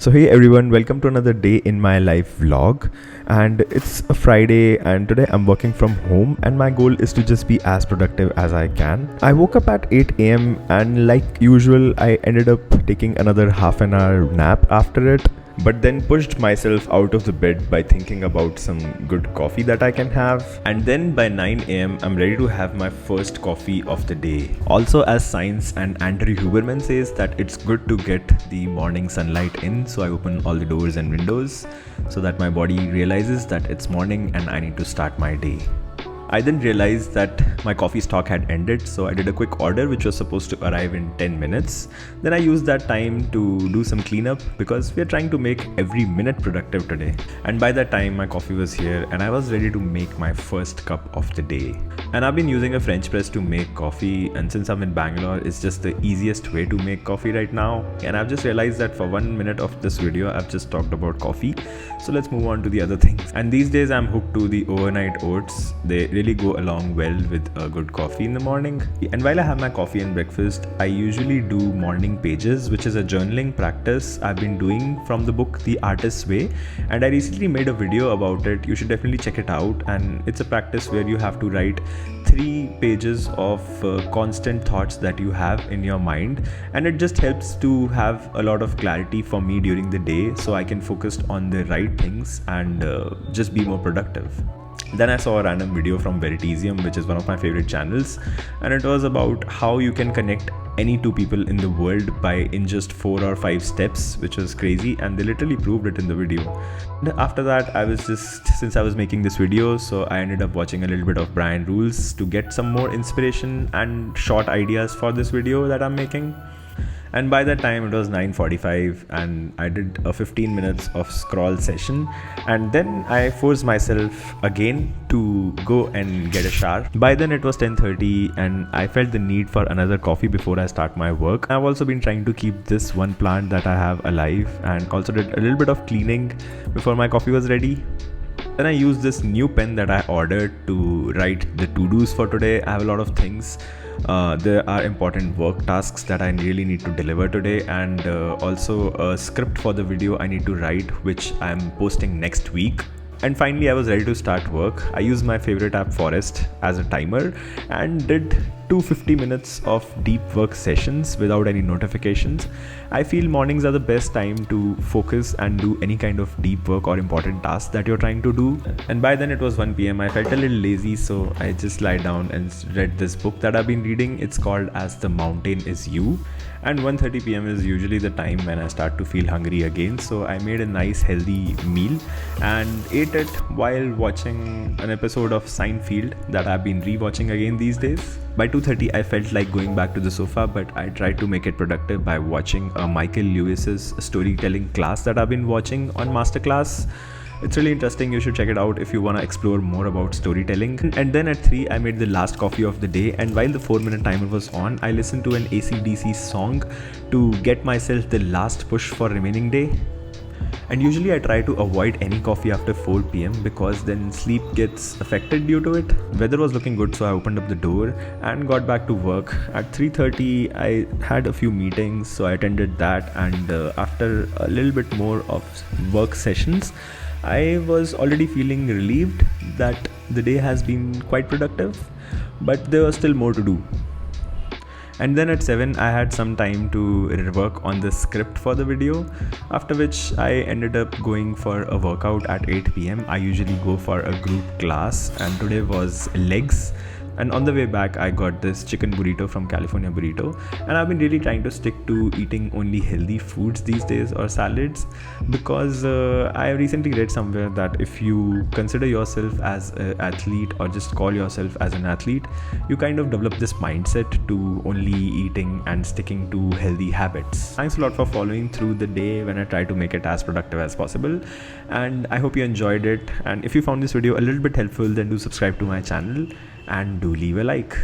So hey everyone, welcome to another day in my life vlog. And it's a Friday and today I'm working from home and my goal is to just be as productive as I can. I woke up at 8 a.m. and like usual I ended up taking another half an hour nap after it, but then pushed myself out of the bed by thinking about some good coffee that I can have. And then by 9 am, I'm ready to have my first coffee of the day. Also, as science and Andrew Huberman says, that it's good to get the morning sunlight in, so I open all the doors and windows so that my body realizes that it's morning and I need to start my day. I then realized that my coffee stock had ended, so I did a quick order which was supposed to arrive in 10 minutes. Then I used that time to do some cleanup because we are trying to make every minute productive today. And by that time my coffee was here and I was ready to make my first cup of the day. And I've been using a French press to make coffee, and since I'm in Bangalore, it's just the easiest way to make coffee right now. And I've just realized that for 1 minute of this video I've just talked about coffee, so let's move on to the other things. And these days I'm hooked to the overnight oats. They really go along well with a good coffee in the morning. And while I have my coffee and breakfast, I usually do morning pages, which is a journaling practice I've been doing from the book The Artist's Way, and I recently made a video about it. You should definitely check it out. And it's a practice where you have to write 3 pages of constant thoughts that you have in your mind, and it just helps to have a lot of clarity for me during the day so I can focus on the right things and just be more productive. Then I saw a random video from Veritasium, which is one of my favorite channels, and it was about how you can connect any 2 people in the world in just 4 or 5 steps, which was crazy, and they literally proved it in the video. And after that, since I was making this video, so I ended up watching a little bit of Brian Rules to get some more inspiration and short ideas for this video that I'm making. And by that time it was 9:45 and I did a 15 minutes of scroll session, and then I forced myself again to go and get a shower. By then it was 10:30 and I felt the need for another coffee before I start my work. I've also been trying to keep this one plant that I have alive, and also did a little bit of cleaning before my coffee was ready. Then I used this new pen that I ordered to write the to-dos for today. I have a lot of things. There are important work tasks that I really need to deliver today, and also a script for the video I need to write, which I'm posting next week. And finally I was ready to start work. I used my favorite app Forest as a timer and did 250 minutes of deep work sessions without any notifications. I feel mornings are the best time to focus and do any kind of deep work or important tasks that you're trying to do. And by then it was 1 p.m. I felt a little lazy, so I just lied down and read this book that I've been reading. It's called As the Mountain Is You. And 1:30 p.m. is usually the time when I start to feel hungry again, so I made a nice healthy meal and ate it while watching an episode of Seinfeld that I've been rewatching again these days. By 2:30 I felt like going back to the sofa, but I tried to make it productive by watching Michael Lewis's storytelling class that I've been watching on Masterclass. It's really interesting. You should check it out if you want to explore more about storytelling. And then at 3 I made the last coffee of the day, and while the 4-minute timer was on, I listened to an AC/DC song to get myself the last push for remaining day. And usually I try to avoid any coffee after 4 p.m. because then sleep gets affected due to it. Weather was looking good, so I opened up the door and got back to work. At 3:30 I had a few meetings, so I attended that, and after a little bit more of work sessions, I was already feeling relieved that the day has been quite productive, but there was still more to do. And then at 7 I had some time to work on the script for the video, after which I ended up going for a workout at 8 p.m. I usually go for a group class, and today was legs. And on the way back I got this chicken burrito from California Burrito, and I've been really trying to stick to eating only healthy foods these days, or salads, because I recently read somewhere that if you consider yourself as an athlete or just call yourself as an athlete, you kind of develop this mindset to only eating and sticking to healthy habits. Thanks a lot for following through the day when I try to make it as productive as possible, and I hope you enjoyed it. And if you found this video a little bit helpful, then do subscribe to my channel and do leave a like.